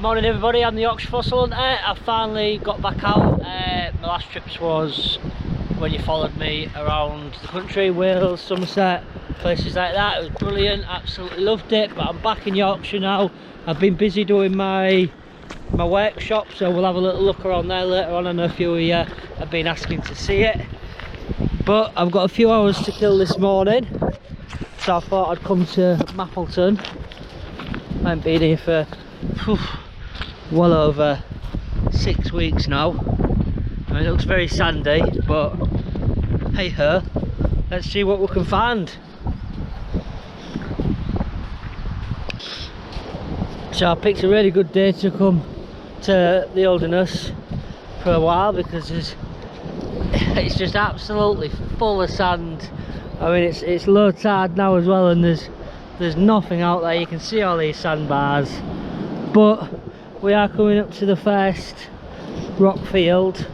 Morning everybody, I'm the Yorkshire Fossil Hunter. I finally got back out. My last trips was when you followed me around the country, Wales, Somerset, places like that. It was brilliant, absolutely loved it, but I'm back in Yorkshire now. I've been busy doing my workshop, so we'll have a little look around there later on. I know a few of you have been asking to see it, but I've got a few hours to kill this morning, so I thought I'd come to Mappleton. I haven't been here for well over 6 weeks now. I mean, it looks very sandy, but hey ho, let's see what we can find. So I picked a really good day to come to the Wilderness for a while because it's just absolutely full of sand. I mean, it's low tide now as well, and there's nothing out there. You can see all these sandbars, but we are coming up to the first rock field,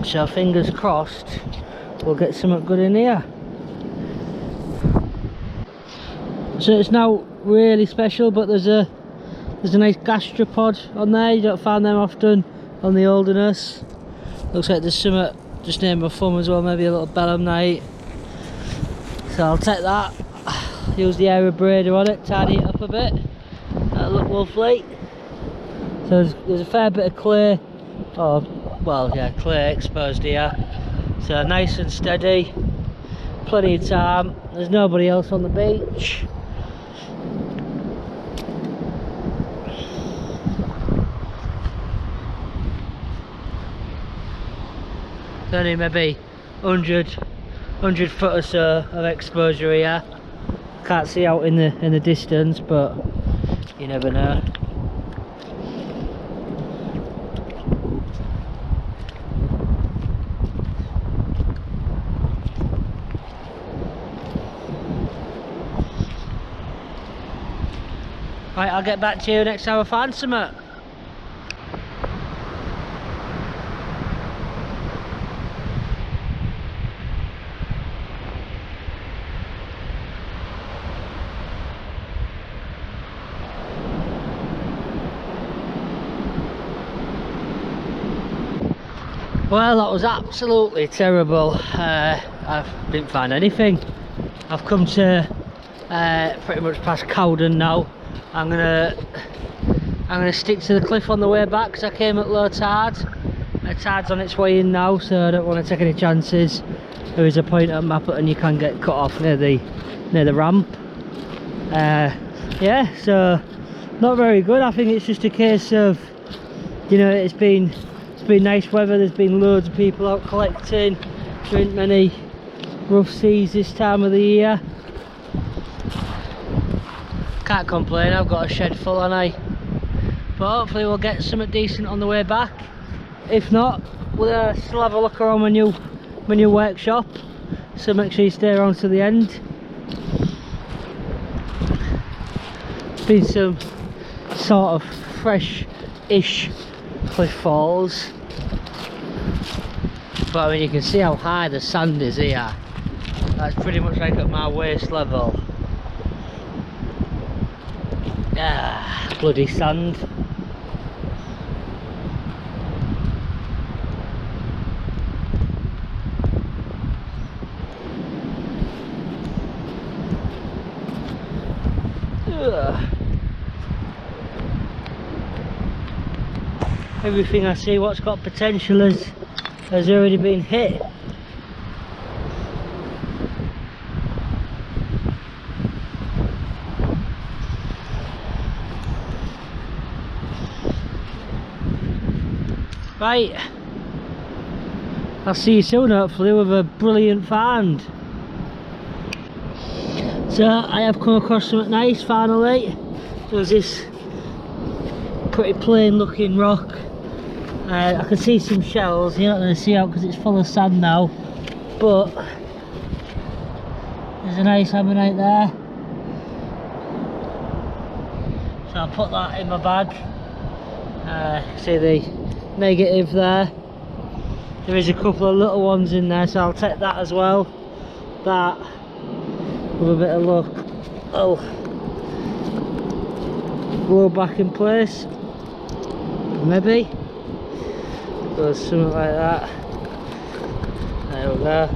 so fingers crossed we'll get something good in here. So it's now really special, but there's a nice gastropod on there. You don't find them often on the Wilderness. Looks like there's something just near my thumb as well, maybe a little belemnite. So I'll take that, use the aerobrader on it, tidy it up a bit. That'll look lovely. So there's a fair bit of clay, clay exposed here. So nice and steady, plenty of time. There's nobody else on the beach. Only maybe 100 foot or so of exposure here. Can't see out in the distance, but you never know. Right, I'll get back to you next time I find something. Well, that was absolutely terrible. I didn't find anything. I've come to pretty much past Cowden now. I'm gonna stick to the cliff on the way back because I came at low tide. The tide's on its way in now, so I don't want to take any chances. There is a point at Mappy you can get cut off near the ramp. Yeah, so not very good. I think it's just a case of, you know, it's been nice weather. There's been loads of people out collecting. There ain't many rough seas this time of the year. Can't complain, I've got a shed full, haven't I? But hopefully we'll get something decent on the way back. If not, we'll still have a look around my new workshop, so make sure you stay around to the end. Been some sort of fresh-ish cliff falls, but I mean, you can see how high the sand is here. That's pretty much like at my waist level. Ah, bloody sand. Ugh. Everything I see what's got potential has already been hit. Right, I'll see you soon hopefully with a brilliant find. So I have come across something nice finally. There's this pretty plain looking rock. I can see some shells. You're not going to see out because it's full of sand now, but there's a nice ammonite there. So I'll put that in my bag. See the negative there. There is a couple of little ones in there, so I'll take that as well. That, with a bit of luck. Oh, glue back in place, maybe. Goes something like that. There we go.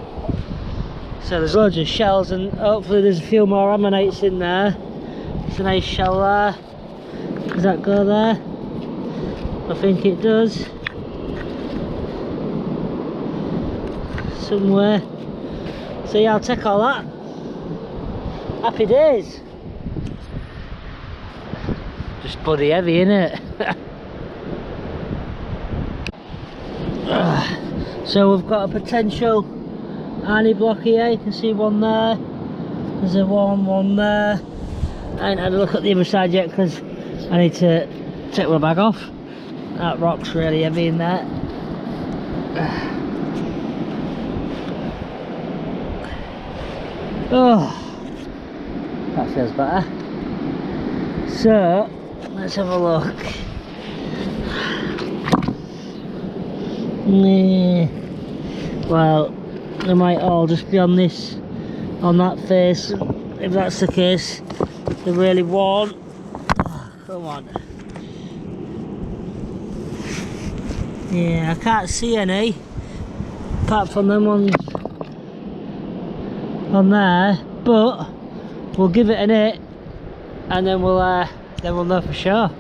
So there's loads of shells, and hopefully there's a few more ammonites in there. It's a nice shell there. Does that go there? I think it does. Somewhere. So yeah, I'll take all that. Happy days. Just bloody heavy, innit? So we've got a potential Arnie block here. You can see one there. There's a one there. I ain't had a look at the other side yet because I need to take my bag off. That rock's really heavy in there. Oh, that feels better. So let's have a look. Well, they might all just be on this, on that face. If that's the case, they're really worn. Oh, come on. Yeah, I can't see any apart from them ones on there, but we'll give it an hit and then we'll know for sure.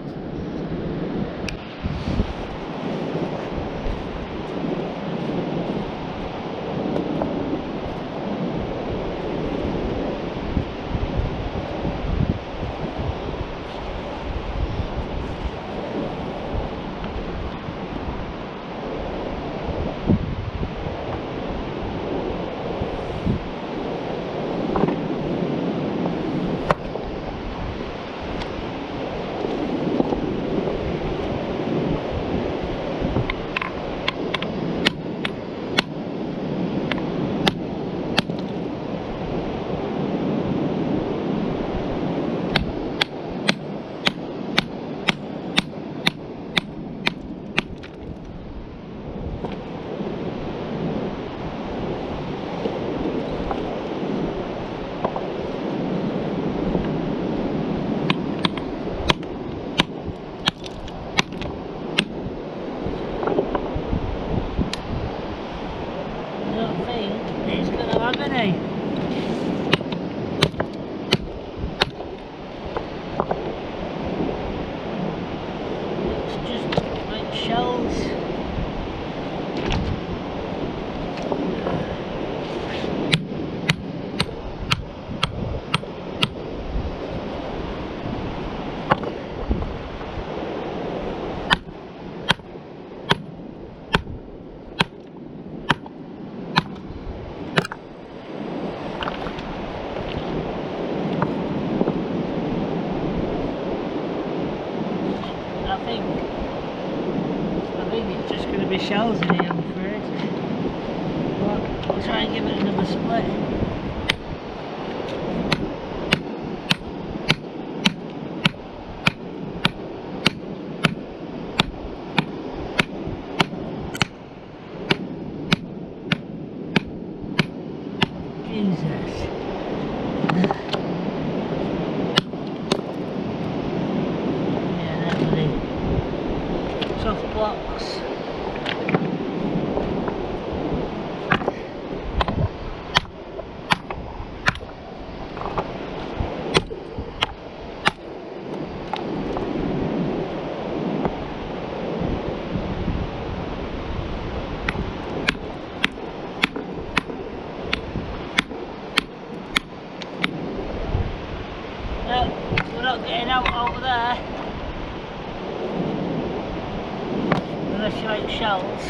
Shells in here, I'm afraid. But I'll try and give it another split. Jesus. Yeah, definitely. Soft blocks. We're not getting out over there unless you like shells.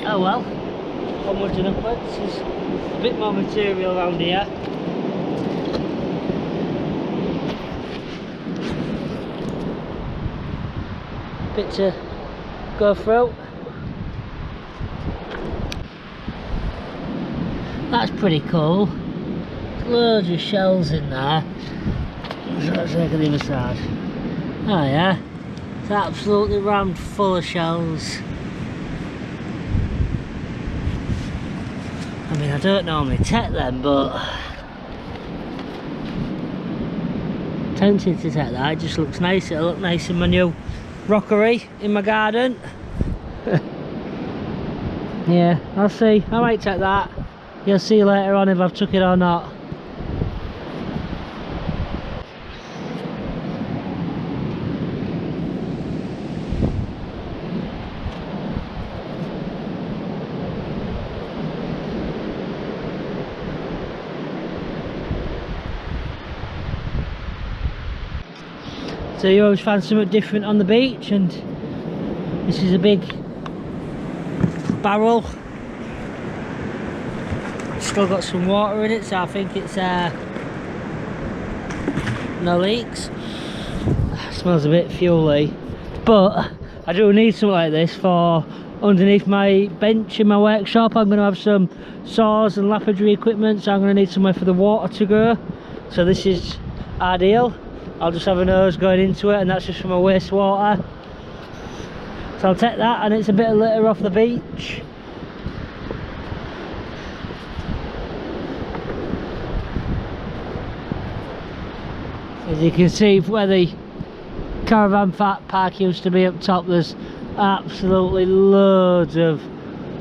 Oh well, onwards and upwards. There's a bit more material around here. Bit to go through. That's pretty cool. Loads of shells in there. So let's look at the other side. Oh yeah, it's absolutely rammed full of shells. I mean, I don't normally take them, but Tempted to take that, it just looks nice. It'll look nice in my new rockery in my garden. Yeah, I'll see. I might take that. You'll see later on if I've took it or not. So you always find something different on the beach, and this is a big barrel. Still got some water in it, so I think it's no leaks. Smells a bit fuely, but I do need something like this for underneath my bench in my workshop. I'm going to have some saws and lapidary equipment, so I'm going to need somewhere for the water to go. So this is ideal. I'll just have a nose going into it, and that's just from my wastewater. So I'll take that, and it's a bit of litter off the beach. As you can see, where the caravan park used to be up top, there's absolutely loads of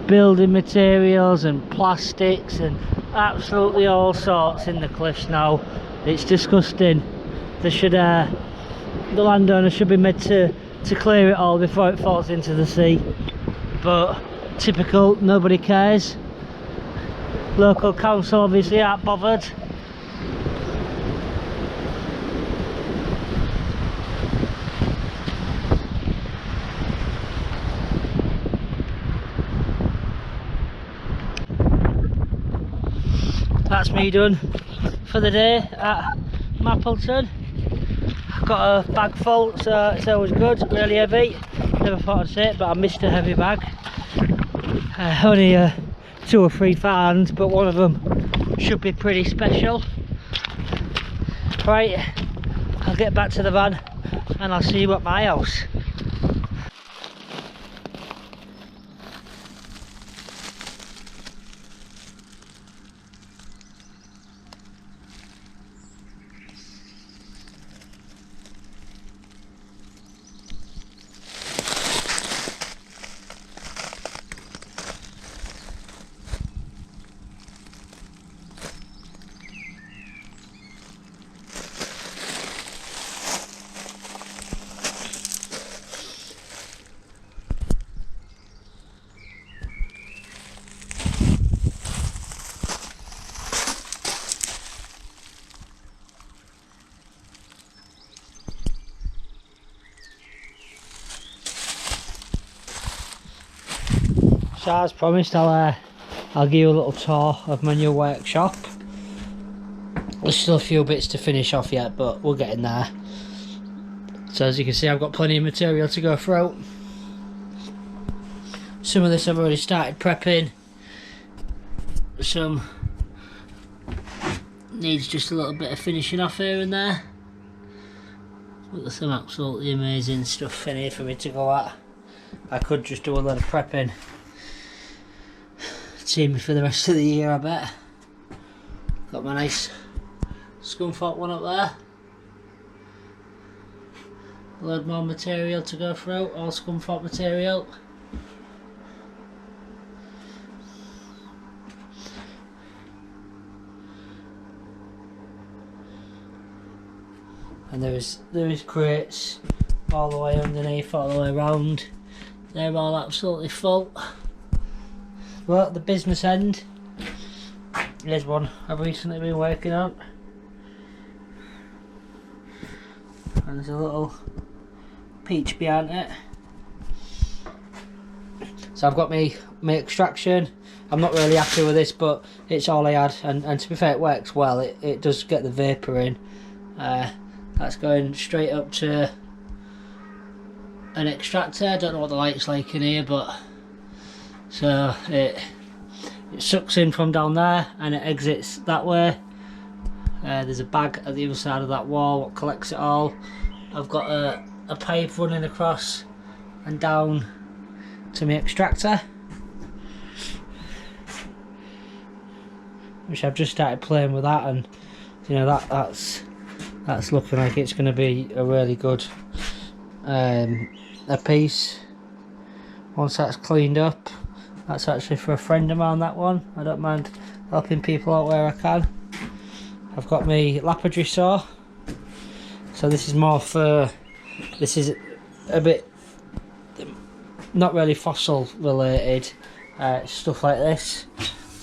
building materials and plastics and absolutely all sorts in the cliffs now. It's disgusting. They should, the landowner should be made to clear it all before it falls into the sea. But typical, nobody cares. Local council obviously aren't bothered. That's me done for the day at Mappleton. I've got a bag full, so it's always good. Really heavy. Never thought I'd say it, but I missed a heavy bag. Only 2 or 3 fans, but one of them should be pretty special. Right, I'll get back to the van and I'll see you at my house. So as promised, I'll give you a little tour of my new workshop. There's still a few bits to finish off yet, but we're getting there. So as you can see, I've got plenty of material to go through. Some of this I've already started prepping. Some needs just a little bit of finishing off here and there. But there's some absolutely amazing stuff in here for me to go at. I could just do a lot of prepping. See me for the rest of the year, I bet. Got my nice Scunthorpe one up there. A load more material to go through, all Scunthorpe material. And there is crates all the way underneath, all the way around. They're all absolutely full. Well, at the business end, here's one I've recently been working on. And there's a little peach behind it. So I've got my extraction. I'm not really happy with this, but it's all I had, and to be fair, it works well. It does get the vapour in. That's going straight up to an extractor. I don't know what the light's like in here, but so it sucks in from down there and it exits that way. There's a bag at the other side of that wall that collects it all. I've got a pipe running across and down to my extractor, which I've just started playing with that, and you know that's that's looking like it's going to be a really good a piece. Once that's cleaned up, that's actually for a friend of mine, that one. I don't mind helping people out where I can. I've got my lapidary saw, so this is more for, this is a bit not really fossil related, stuff like this.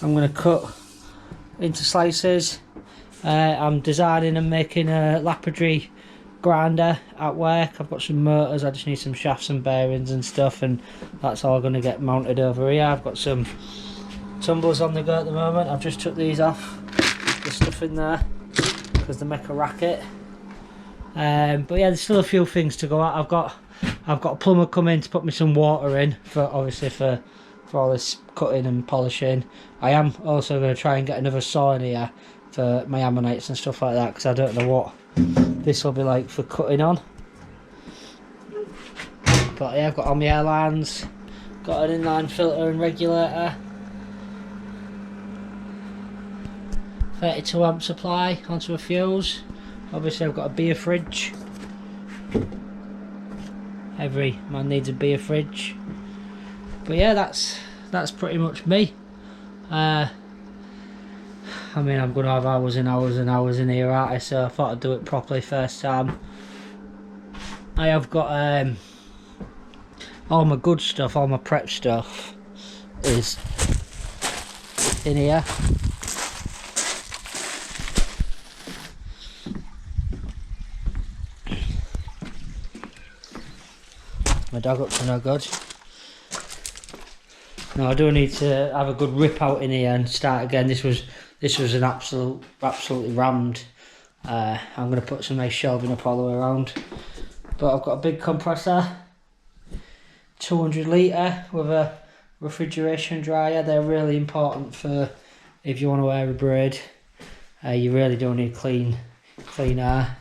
I'm going to cut into slices. I'm designing and making a lapidary grinder at work. I've got some motors, I just need some shafts and bearings and stuff, and that's all going to get mounted over here. I've got some tumblers on the go at the moment. I've just took these off, the stuff in there, because they make a racket. But yeah, there's still a few things to go at. I've got a plumber coming to put me some water in, for obviously for all this cutting and polishing. I am also going to try and get another saw in here for my ammonites and stuff like that, because I don't know what this will be like for cutting on. But yeah, I've got all my air lines, got an inline filter and regulator, 32 amp supply onto a fuse. Obviously I've got a beer fridge. Every man needs a beer fridge. But yeah, that's pretty much me. I mean, I'm going to have hours and hours and hours in here, aren't I? So I thought I'd do it properly first time. I have got all my good stuff, all my prep stuff is in here. My dog up to no good. No, I do need to have a good rip out in here and start again. This was an absolutely rammed. I'm going to put some nice shelving up all the way around. But I've got a big compressor, 200 litre with a refrigeration dryer. They're really important for if you want to air a braid. You really do need clean air.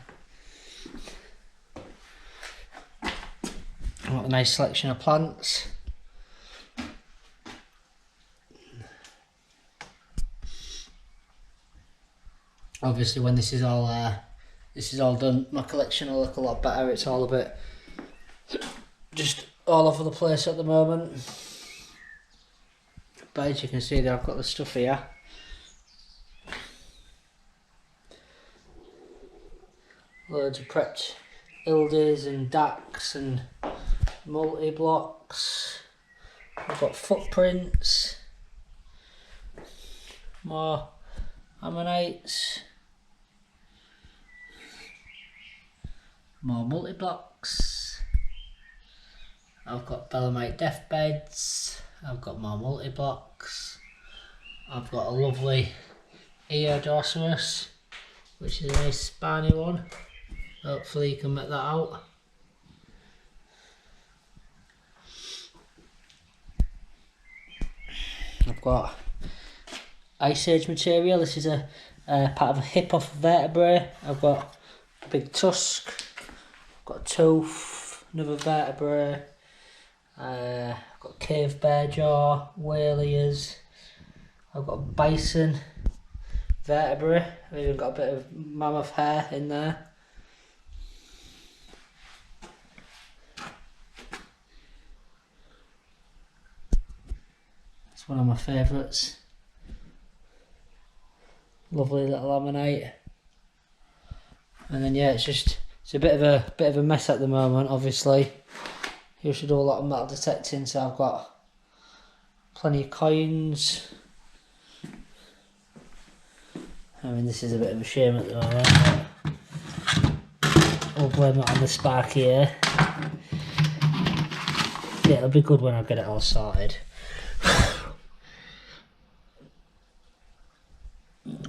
Got a nice selection of plants. Obviously when this is all done, my collection will look a lot better. It's all a bit just all over the place at the moment. But as you can see there, I've got the stuff here. Loads of prepped ildies and dacks and multi-blocks. I've got footprints, more ammonites, more multi-blocks. I've got belemite deathbeds. I've got more multi-blocks. I've got a lovely Eodorsaurus, which is a nice spiny one. Hopefully you can make that out. I've got Ice Age material. This is a part of a hip off vertebrae. I've got a big tusk, I've got a tooth, another vertebrae. I've got cave bear jaw, whale ears. I've got a bison vertebrae. I've even got a bit of mammoth hair in there. It's one of my favourites. Lovely little ammonite. And then yeah, it's a bit of a mess at the moment. Obviously, you should do a lot of metal detecting. So I've got plenty of coins. I mean, this is a bit of a shame at the moment, but I'll blame it on the spark here. Yeah, it'll be good when I get it all sorted.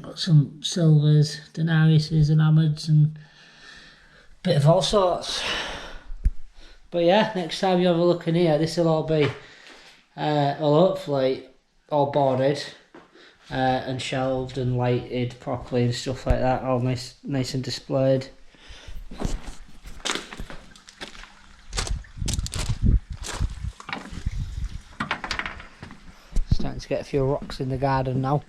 Got some silvers, denariuses and ammods and a bit of all sorts. But yeah, next time you have a look in here, this will all be, well, hopefully all boarded and shelved and lighted properly and stuff like that, all nice and displayed. Starting to get a few rocks in the garden now.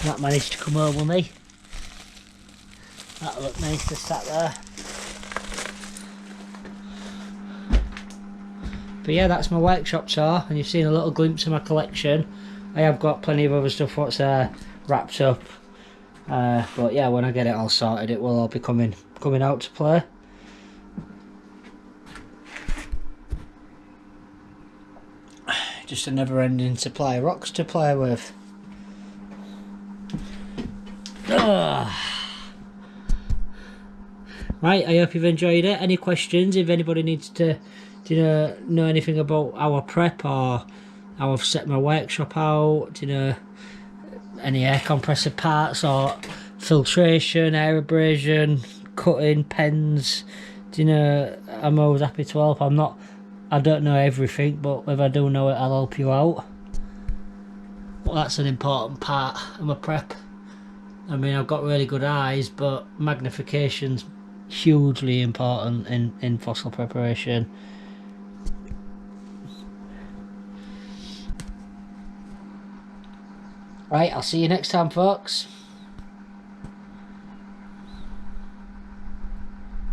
That managed to come home with me. That looked nice to sat there. But yeah, that's my workshop tour, and you've seen a little glimpse of my collection. I have got plenty of other stuff what's wrapped up. But yeah, when I get it all sorted, it will all be coming out to play. Just a never-ending supply of rocks to play with. Ugh. Right, I hope you've enjoyed it. Any questions? If anybody needs to, know anything about our prep or how I've set my workshop out, any air compressor parts or filtration, air abrasion, cutting, pens, I'm always happy to help. I don't know everything, but if I do know it, I'll help you out. Well, that's an important part of my prep. I mean, I've got really good eyes, but magnification's hugely important in fossil preparation. Right, I'll see you next time, folks.